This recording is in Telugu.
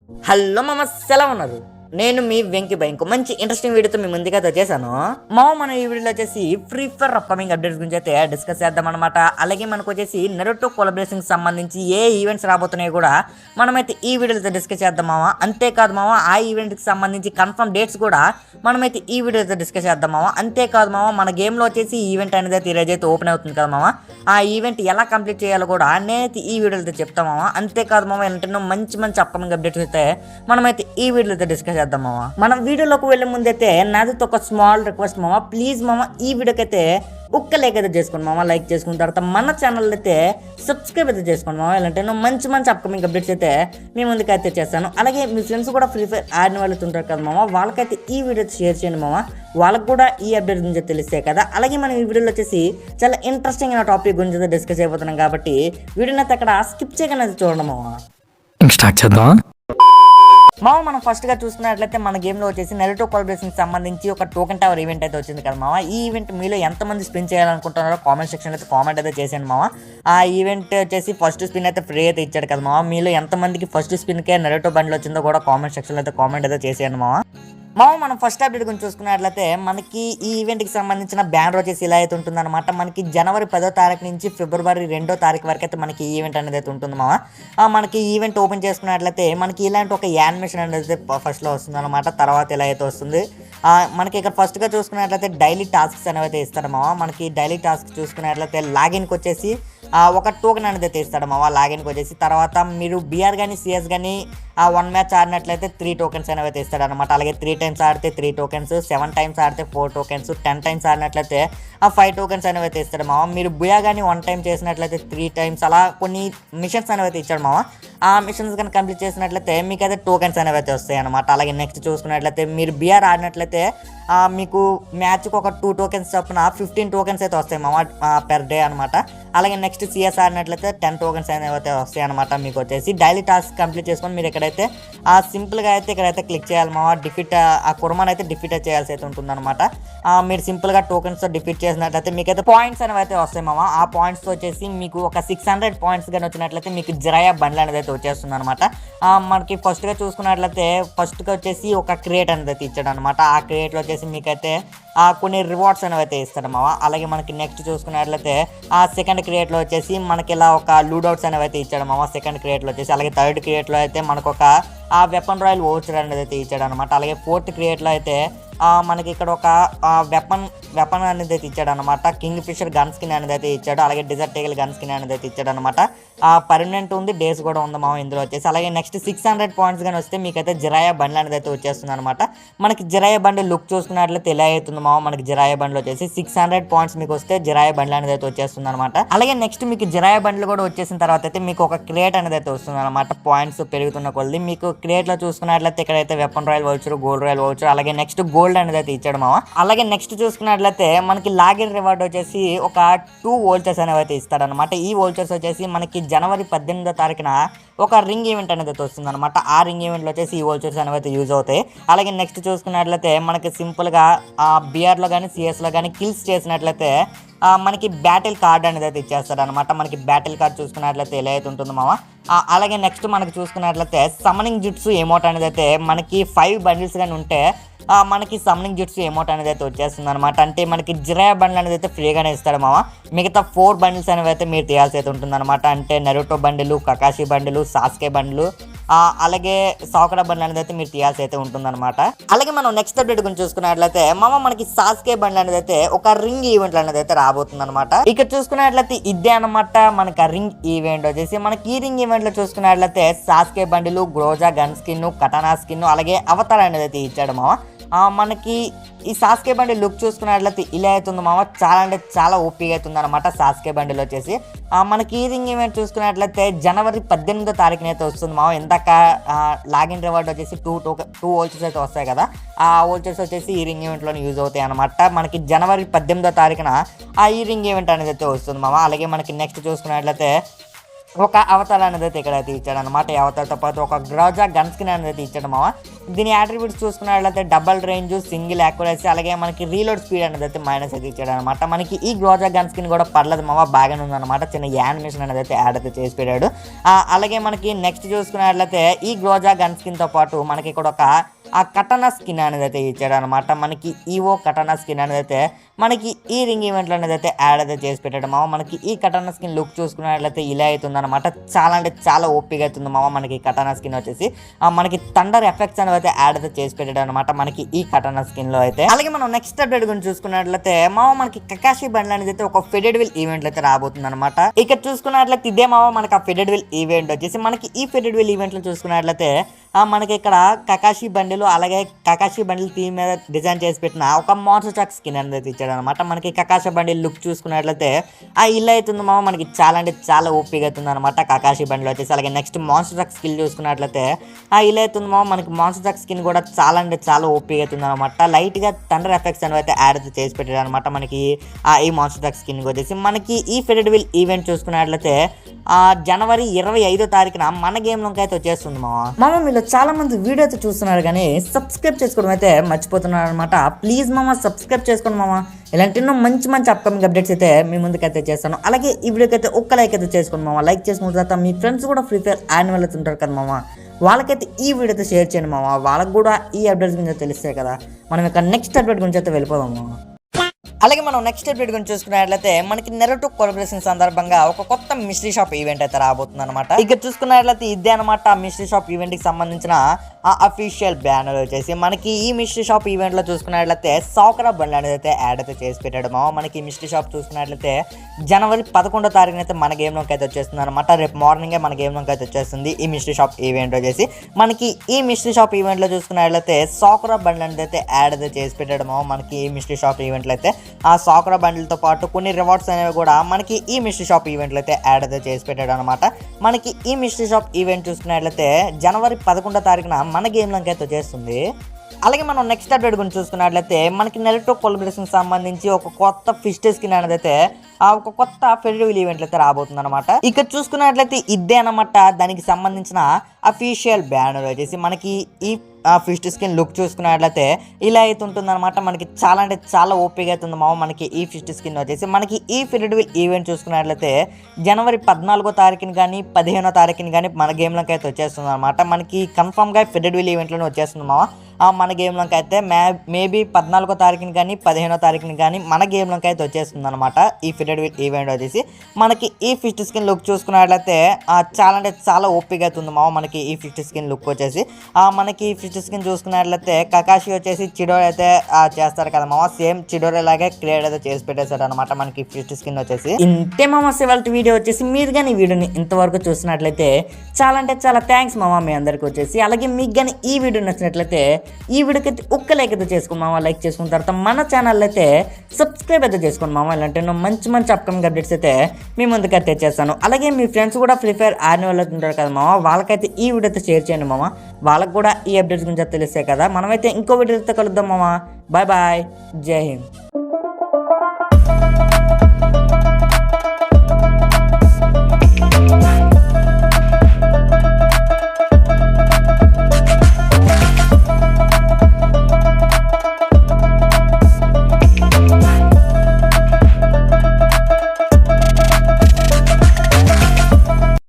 హలో మామ, ఎలా ఉన్నారు? నేను మీ వెంకి బై. ఇంకో మంచి ఇంట్రెస్టింగ్ వీడియోతో మీ ముందుకైతే వచ్చేసాను మామ. మనం ఈ వీడియోలో వచ్చేసి ఫ్రీ ఫైర్ అప్కమింగ్ అప్డేట్స్ గురించి అయితే డిస్కస్ చేద్దాం అనమాట. అలాగే మనకు వచ్చేసి నరుటో కొలబరేషన్ సంబంధించి ఏ ఈవెంట్స్ రాబోతున్నాయో కూడా మనమైతే ఈ వీడియోలో డిస్కస్ చేద్దాం మామ. అంతేకాదు మామ, ఆ ఈవెంట్కి సంబంధించి కన్ఫర్మ్ డేట్స్ కూడా మనమైతే ఈ వీడియోతో డిస్కస్ చేద్దాం మామ. అంతేకాదు మామ, మన గేమ్లో వచ్చేసి ఈవెంట్ అనేది అయితే ఈరోజు అయితే ఓపెన్ అవుతుంది కదా మామ. ఆ ఈవెంట్ ఎలా కంప్లీట్ చేయాలో కూడా నేనైతే ఈ వీడియోలో చెప్తాం మామ. అంతేకాదు మామ, ఏంటంటే మంచి మంచి అప్కమింగ్ అప్డేట్స్ అయితే మనమైతే ఈ వీడియోలో డిస్కస్ చేద్దాం మామ. మనం వీడియోలోకి వెళ్ళే ముందైతే నాది ఒక స్మాల్ రిక్వెస్ట్ మామ. ప్లీజ్ మామ, ఈ వీడియోకి అయితే ఒక్క లైక్ అయితే చేసుకోండి మామ. లైక్ చేసుకున్న తర్వాత మన ఛానల్ అయితే సబ్స్క్రైబ్ అయితే చేసుకోండి మామ. ఇలాంటి మంచి మంచి అప్కమింగ్ అప్డేట్స్ అయితే మీ ముందుకు అయితే చేస్తాను. అలాగే మీ ఫ్రెండ్స్ కూడా ఫ్రీ ఫైర్ ఆడిన వాళ్ళు ఉంటారు కదా మామ, వాళ్ళకైతే ఈ వీడియో షేర్ చేయండి మామ. వాళ్ళకు కూడా ఈ అప్డేట్ గురించి తెలిస్తే కదా. అలాగే మనం ఈ వీడియోలో వచ్చేసి చాలా ఇంట్రెస్టింగ్ అయిన టాపిక్ గురించి అయితే డిస్కస్ అయిపోతున్నాం కాబట్టి వీడియోని అయితే అక్కడ స్కిప్ చేయగానే చూడండి మామ. స్టార్ట్ చేద్దాం మామ. మనం ఫస్ట్గా చూసుకున్నట్లయితే మన గేమ్లో వచ్చేసి నరుటో కొలబరేషన్కి సంబంధించి ఒక టోకెన్ టవర్ ఈవెంట్ అయితే వచ్చింది కదా మామ. ఈ ఈవెంట్ మీలో ఎంతమంది స్పిన్ చేయాలనుకుంటున్నారో కామెంట్ సెక్షన్లో అయితే కామెంట్ అయితే చేసాను మామ. ఆ ఈవెంట్ వచ్చేసి ఫస్ట్ స్పిన్ అయితే ఫ్రీ అయితే ఇచ్చాడు కదా మామ. మీలో ఎంతమందికి ఫస్ట్ స్పిన్కే నరుటో బండిలో వచ్చిందో కూడా కామెంట్ సెక్షన్లో అయితే కామెంట్ అయితే చేసాను మామ. మనం ఫస్ట్ అప్డేట్ గురించి చూసుకున్నట్లయితే మనకి ఈ ఈవెంట్కి సంబంధించిన బ్యానర్ వచ్చేసి ఇలా అయితే ఉంటుందన్నమాట. మనకి జనవరి 10వ తారీఖు నుంచి ఫిబ్రవరి 2వ తారీఖు వరకు అయితే మనకి ఈవెంట్ అనేది అయితే ఉంటుంది మామ. మనకి ఈవెంట్ ఓపెన్ చేసుకున్నట్లయితే మనకి ఇలాంటి ఒక యానిమేషన్ అనేది అయితే ఫస్ట్లో వస్తుంది అనమాట. తర్వాత ఇలా అయితే వస్తుంది. మనకి ఇక్కడ ఫస్ట్గా చూసుకున్నట్లయితే డైలీ టాస్క్స్ అనేవి అయితే ఇస్తాడు మామ. మనకి డైలీ టాస్క్ చూసుకున్నట్లయితే లాగిన్కి వచ్చేసి ఒక టోకెన్ అనేది అయితే ఇస్తాడు మామ. లాగిన్కి వచ్చేసి తర్వాత మీరు బీఆర్ కానీ సిఎస్ కానీ 1 మ్యాచ్ ఆడినట్లయితే 3 టోకెన్స్ అనేవి అయితే ఇస్తాడు అనమాట. అలాగే 3 టైమ్స్ ఆడితే 3 టోకెన్స్, 7 టైమ్స్ ఆడితే 4 టోకెన్స్, 10 టైమ్స్ ఆడినట్లయితే 5 టోకెన్స్ అనేవి అయితే ఇస్తాడు మామ. మీరు బుయా కానీ 1 టైం చేసినట్లయితే 3 టైమ్స్, అలా కొన్ని మిషన్స్ అనేవి అయితే ఇచ్చాడు మామ. ఆ మిషన్స్ కానీ కంప్లీట్ చేసినట్లయితే మీకు అయితే టోకెన్స్ అనేవి అయితే వస్తాయి అనమాట. అలాగే నెక్స్ట్ చూసుకున్నట్లయితే మీరు బీఆర్ ఆడినట్లయితే మీకు మ్యాచ్కి ఒక 2 టోకెన్స్ చొప్పున 15 టోకెన్స్ అయితే వస్తాయి మామ పెర్ డే అనమాట. అలాగే నెక్స్ట్ సిఎస్ ఆడినట్లయితే 10 టోకెన్స్ అనేవి అయితే వస్తాయి అనమాట. మీకు వచ్చేసి డైలీ టాస్క్ కంప్లీట్ చేసుకొని మీరు ఇక్కడైతే సింపుల్గా అయితే ఇక్కడైతే క్లిక్ చేయాలి మామ. డిఫీట్ ఆ కుర్మాన్ అయితే డిఫీట్ చేయాల్సి అయితే ఉంటుంది అనమాట. మీరు సింపుల్గా టోకెన్స్తో డిఫీట్ చేసినట్లయితే మీకైతే పాయింట్స్ అనేవి అయితే వస్తాయి మామ. ఆ పాయింట్స్తో వచ్చేసి మీకు ఒక 600 పాయింట్స్ కానీ వచ్చినట్లయితే మీకు జిరాయా బండ్లు అనేది అయితే వచ్చేస్తుంది అనమాట. మనకి ఫస్ట్గా చూసుకున్నట్లయితే ఫస్ట్గా వచ్చేసి ఒక క్రియేట్ అనేది అయితే ఇచ్చాడు అనమాట. ఆ క్రియేట్లో వచ్చేసి మీకైతే కొన్ని రివార్డ్స్ అనేవి అయితే ఇస్తాడు మామ. అలాగే మనకి నెక్స్ట్ చూసుకున్నట్లయితే సెకండ్ క్రియేట్లో వచ్చేసి మనకి ఇలా ఒక లూడౌట్స్ అనేవి అయితే ఇచ్చాడు మామ సెకండ్ క్రియేట్లో వచ్చేసి. అలాగే థర్డ్ క్రియేట్లో అయితే మనకు ఒక వెపన్ రాయల్ ఓచర్ అనేది అయితే ఇచ్చాడు అనమాట. అలాగే ఫోర్త్ క్రియేట్లో అయితే మనకి ఇక్కడ ఒక వెపన్ అనేది అయితే ఇచ్చాడు అనమాట. కింగ్ ఫిషర్ గన్ స్కిన్ అనేది అయితే ఇచ్చాడు. అలాగే డిజర్ట్ ఈగల్ గన్ స్కిన్ అనేది అయితే ఇచ్చాడు అనమాట. పర్మనెంట్ ఉంది, డేస్ కూడా ఉంది మామ ఇందులో వచ్చేసి. అలాగే నెక్స్ట్ 600 పాయింట్స్ కానీ వస్తే మీకైతే జిరాయా బండ్లు అనేది అయితే వచ్చేస్తుంది అనమాట. మనకి జిరాయా బండ్లు లుక్ చూసుకున్నట్లయితే ఎలా అవుతుంది మామ. మనకి జిరాయా బండ్లు వచ్చేసి 600 పాయింట్స్ మీకు వస్తే జిరాయా బండ్లు అనేది అయితే వచ్చేస్తుంది అనమాట. అలాగే నెక్స్ట్ మీకు జిరాయా బండ్లు కూడా వచ్చేసిన తర్వాత అయితే మీకు ఒక క్రియేట్ అనేది అయితే వస్తుంది అనమాట. పాయింట్స్ పెరుగుతున్న కొద్ది మీకు క్రియేట్లో చూసుకున్నట్లయితే ఇక్కడైతే weapon royal voucher, gold royal voucher, అలాగే నెక్స్ట్ గోల్డ్ అనేది అయితే ఇచ్చాడు మామ. అలాగే నెక్స్ట్ చూసుకున్నట్లయితే మనకి లాగిన్ రివార్డ్ వచ్చేసి ఒక 2 వోల్చర్స్ అనేవి అయితే ఇస్తాడనమాట. ఈ వోల్చర్స్ వచ్చేసి మనకి జనవరి 18వ తారీఖున ఒక రింగ్ ఈవెంట్ అనేది అయితే వస్తుంది అనమాట. ఆ రింగ్ ఈవెంట్లో వచ్చేసి ఈ వోల్చర్స్ అనేవి అయితే యూజ్ అవుతాయి. అలాగే నెక్స్ట్ చూసుకున్నట్లయితే మనకి సింపుల్గా బీఆర్లో కానీ సిఎస్లో కానీ కిల్స్ చేసినట్లయితే మనకి బ్యాటిల్ కార్డ్ అనేది అయితే ఇచ్చేస్తాడు అనమాట. మనకి బ్యాటిల్ కార్డ్ చూసుకున్నట్లయితే ఎలా అయితే ఉంటుంది మామ. అలాగే నెక్స్ట్ మనకి చూసుకున్నట్లయితే సమ్మనింగ్ జుట్స్ ఎమోట్ అనేది అయితే మనకి 5 బండిల్స్ కానీ ఉంటే మనకి సమ్మనింగ్ జుట్స్ ఎమోట్ అనేది అయితే వచ్చేస్తుంది అనమాట. అంటే మనకి జిరాయా బండ్లు అనేది అయితే ఫ్రీగానే ఇస్తాడు మామ. మిగతా 4 బండిల్స్ అనేవి అయితే మీరు తీయాల్సి అయితే ఉంటుంది అనమాట. అంటే నరుటో బండిలు, కకాషి బండిలు, సాస్కే బండ్లు, అలాగే సాకడా బండ్లు అనేది అయితే మీరు తీయాల్సి అయితే ఉంటుంది అనమాట. అలాగే మనం నెక్స్ట్ అప్డేట్ గురించి చూసుకున్నట్లయితే మామ మనకి సాస్కే బండ్లు అనేది అయితే ఒక రింగ్ ఈవెంట్ అనేది అయితే రాబోతుంది అనమాట. ఇక్కడ చూసుకున్నట్లయితే ఇదే అనమాట మనకి ఆ రింగ్ ఈవెంట్ వచ్చేసి. మనకి ఈ రింగ్ ఈవెంట్ లో చూసుకున్నట్లయితే సాస్కే బండిలు, గ్రోజా గన్ స్కిన్, కటానా స్కిన్, అలాగే అవతార్ అనేది అయితే ఇచ్చాడు మామ. మనకి ఈ సాస్కే బండి లుక్ చూసుకున్నట్లయితే ఇలా అవుతుంది మామ. చాలా అంటే చాలా ఓపిక అవుతుంది అనమాట సాస్కే బండిలో వచ్చేసి. మనకి ఈ రింగ్ ఈవెంట్ చూసుకున్నట్లయితే జనవరి 18వ తారీఖున అయితే వస్తుంది మామ. ఇందాక లాగిన్ రివార్డ్ వచ్చేసి 2 వోల్చర్స్ అయితే వస్తాయి కదా. ఆ వోల్చర్స్ వచ్చేసి ఈ రింగ్ ఈవెంట్లోనే యూజ్ అవుతాయి అనమాట. మనకి జనవరి 18వ తారీఖున ఈ రింగ్ ఈవెంట్ అనేది అయితే వస్తుంది మామ. అలాగే మనకి నెక్స్ట్ చూసుకున్నట్లయితే ఒక అవతార్ అనేది అయితే ఇక్కడైతే ఇచ్చాడు అనమాట. ఈ అవతార్తో పాటు ఒక గ్రోజా గన్ స్కిన్ అనేది అయితే ఇచ్చాడు మామ. దీని యాట్రిబ్యూట్స్ చూసుకున్నట్లయితే డబల్ రేంజ్, సింగిల్ యాక్యురసీ, అలాగే మనకి రీలోడ్ స్పీడ్ అనేది అయితే మైనస్ అయితే ఇచ్చాడు అనమాట. మనకి ఈ గ్రోజా గన్ స్కిన్ కూడా పర్లేదు మామ, బాగానే ఉందన్నమాట. చిన్న యానిమేషన్ అనేది అయితే యాడ్ అయితే చేసి పెట్టాడు. అలాగే మనకి నెక్స్ట్ చూసుకున్నట్లయితే ఈ గ్రోజా గన్ స్కిన్తో పాటు మనకి ఇక్కడ ఒక ఆ కటనా స్కిన్ అనేది అయితే ఇచ్చాడు అనమాట. మనకి ఈవో కటనా స్కిన్ అనేది అయితే మనకి ఈ రింగ్ ఈవెంట్లో అనేది అయితే యాడ్ అయితే చేసి పెట్టాడు మామ. మనకి ఈ కటనా స్కిన్ లుక్ చూసుకున్నట్లయితే ఇలా అవుతుంది అనమాట. చాలా అంటే చాలా ఓపిక అవుతుంది మామ. మనకి కటనా స్కిన్ వచ్చేసి మనకి థండర్ ఎఫెక్ట్స్ అనేది అయితే యాడ్ అయితే చేసి పెట్టాడు అనమాట మనకి ఈ కటనా స్కిన్ లో అయితే. అలాగే మనం నెక్స్ట్ అప్డేట్ గురించి చూసుకున్నట్లయితే మామ మనకి కకాషి బండ్లు అనేది అయితే ఒక ఫెడెడ్ విల్ ఈవెంట్ అయితే రాబోతుంది అనమాట. ఇక్కడ చూసుకున్నట్లయితే ఇదే మామ మనకి ఆ ఫెడెడ్ విల్ ఈవెంట్ వచ్చేసి మనకి ఈ ఫెడెడ్ విల్ ఈవెంట్ లో చూసుకున్నట్లయితే మనకి ఇక్కడ కకాషి బండిలు, అలాగే కకాషి బండిల్ థీమ్ మీద డిజైన్ చేసి పెట్టిన ఒక మాన్స్టర్ ట్రక్ స్కిన్ అనేది ఇచ్చాడు అనమాట. మనకి కకాషి బండిల్ లుక్ చూసుకున్నట్లయితే ఇల్లు అవుతుంది మామ. మనకి చాలా అంటే చాలా ఓపిక అవుతుంది అనమాట కకాషి బండిలో వచ్చేసి. అలాగే నెక్స్ట్ మాన్స్టర్ ట్రక్ స్కిల్ చూసుకున్నట్లయితే ఇల్లు అవుతుంది మామ. మనకి మాన్స్టర్ ట్రక్ స్కిన్ కూడా చాలా అంటే చాలా ఓపిక అవుతుంది అనమాట. లైట్ గా థండర్ ఎఫెక్ట్స్ అనేవి అయితే యాడ్ అయితే చేసి పెట్టాడు అనమాట మనకి ఈ మాన్స్టర్ ట్రక్ స్కిన్ వచ్చేసి. మనకి ఈ ఫెడెడ్ విల్ ఈవెంట్ చూసుకున్నట్లయితే జనవరి 25వ తారీఖున మన గేమ్లోకి అయితే వచ్చేస్తుంది మామ. మీరు చాలా మంది వీడియో అయితే చూస్తున్నారు కానీ సబ్స్క్రైబ్ చేసుకోవడం అయితే మర్చిపోతున్నారు అనమాట. ప్లీజ్ మామ సబ్స్క్రైబ్ చేసుకోండి మామ. ఇలాంటి ఎన్నో మంచి మంచి అప్కమింగ్ అప్డేట్స్ అయితే మీ ముందుకైతే చేస్తాను. అలాగే ఈ వీడియోకి అయితే ఒక్క లైక్ అయితే చేసుకోండి మామ. లైక్ చేసుకున్న తర్వాత మీ ఫ్రెండ్స్ కూడా ఫ్రీ ఫైర్ యాన్యువల్ అయితే ఉంటారు కదా మామ, వాళ్ళకైతే ఈ వీడియో అయితే షేర్ చేయండి మామ. వాళ్ళకి కూడా ఈ అప్డేట్స్ గురించి తెలుస్తాయి కదా. మనం ఇక నెక్స్ట్ అప్డేట్ గురించి అయితే వెళ్ళిపోదాం మామ. అలాగే మనం నెక్స్ట్ అప్డేట్ గురించి చూసుకున్నట్లయితే మనకి నెరటో కొలబరేషన్ సందర్భంగా ఒక కొత్త మిస్టరీ షాప్ ఈవెంట్ అయితే రాబోతుంది అనమాట. ఇక చూసుకున్నట్లయితే ఇదే అనమాట మిస్టరీ షాప్ ఈవెంట్ కి సంబంధించిన అఫీషియల్ బ్యానర్ వచ్చేసి. మనకి ఈ మిస్టరీ షాప్ ఈవెంట్ లో చూసుకున్నట్లయితే సాకరా బండ్లు అనేది అయితే యాడ్ అయితే చేసి పెట్టాడు మామ. మనకి మిస్టరీ షాప్ చూసుకున్నట్లయితే జనవరి 11వ తారీఖున అయితే మన గేమ్ లోకి అయితే వచ్చేస్తుంది అనమాట. రేపు మార్నింగే మన గేమ్ లోకి అయితే వచ్చేస్తుంది ఈ మిస్టరీ షాప్ ఈవెంట్ వచ్చేసి. మనకి ఈ మిస్టరీ షాప్ ఈవెంట్ లో చూసుకున్నట్లయితే సాకరా బండ్లు అనేది అయితే యాడ్ అయితే చేసి పెట్టాడు మామ. మనకి ఈ మిస్టరీ షాప్ ఈవెంట్ లో అయితే ఆ సాకరా బండిల్తో పాటు కొన్ని రివార్డ్స్ అనేవి కూడా మనకి ఈ మిస్టరీ షాప్ ఈవెంట్లో అయితే యాడ్ అయితే చేసి పెట్టాడు అనమాట. మనకి ఈ మిస్టరీ షాప్ ఈవెంట్ చూసుకున్నట్లయితే జనవరి 11వ తారీఖున మన గేమ్లోకి అయితే వచ్చేస్తుంది. అలాగే మనం నెక్స్ట్ అప్డేట్ గురించి చూసుకున్నట్లయితే మనకి నెరటో కొలబరేషన్ సంబంధించి ఒక కొత్త ఫిష్ స్కిన్ అనేది అయితే ఒక కొత్త ఫెడరల్ ఈవెంట్ అయితే రాబోతుంది అనమాట. ఇక్కడ చూసుకున్నట్లయితే ఇదే అనమాట దానికి సంబంధించిన అఫీషియల్ బ్యానర్ వచ్చేసి. మనకి ఈ ఫిష్ స్కిన్ లుక్ చూసుకున్నట్లయితే ఇలా అయితే ఉంటుంది అనమాట. మనకి చాలా అంటే చాలా ఓపిక అవుతుంది మామ మనకి ఈ ఫిష్ స్కిన్ వచ్చేసి. మనకి ఈ ఫెడరల్ ఈవెంట్ చూసుకున్నట్లయితే జనవరి 14వ తారీఖున కానీ 15వ తారీఖున కానీ మన గేమ్లోకి అయితే వచ్చేస్తుంది అనమాట. మనకి కన్ఫామ్గా ఫెడరల్ ఈవెంట్లోనే వచ్చేస్తుంది మామ మన గేమ్లోకి అయితే. మేబీ 14వ తారీఖున కానీ 15వ తారీఖున కానీ మన గేమ్లోకి అయితే వచ్చేస్తుంది అనమాట ఈ ఫిడెడ్ ఈవెంట్ వచ్చేసి. మనకి ఈ ఫిష్ స్కిన్ లుక్ చూసుకున్నట్లయితే చాలా అంటే చాలా ఓపిక అవుతుంది మామ మనకి ఈ ఫిష్ స్కిన్ లుక్ వచ్చేసి. మనకి ఫిష్ స్కిన్ చూసుకున్నట్లయితే కకాషి వచ్చేసి చిడోర్ అయితే చేస్తారు కదా మామ. సేమ్ చిడోర్ లాగే క్రియేట్ అయితే చేసి పెట్టేశాడు అనమాట మనకి ఫిష్ స్కిన్ వచ్చేసి. ఇంతే మామ ఇవాళ వీడియో వచ్చేసి. మీరు కానీ ఈ వీడియోని ఇంతవరకు చూసినట్లయితే చాలా అంటే చాలా థ్యాంక్స్ మామ మీ అందరికి వచ్చేసి. అలాగే మీకు కానీ ఈ వీడియో నచ్చినట్లయితే ఈ వీడియోకి అయితే ఒక్క లైక్ అయితే చేసుకోండి మామ. లైక్ చేసుకున్న తర్వాత మన ఛానల్ అయితే సబ్స్క్రైబ్ అయితే చేసుకోండి మామ. ఇలాంటి మంచి మంచి అప్కమింగ్ అప్డేట్స్ అయితే మీ ముందుకైతే చేస్తాను. అలాగే మీ ఫ్రెండ్స్ కూడా ఫ్రీ ఫైర్ ఆన్యువల్ అయితే ఉంటారు కదా మామ, వాళ్ళకైతే ఈ వీడియో అయితే షేర్ చేయండి మామ. వాళ్ళకు కూడా ఈ అప్డేట్స్ గురించి తెలుస్తాయి కదా. మనమైతే ఇంకో వీడియోతో కలుద్దాం మామ. బాయ్ బాయ్, జై హింద్.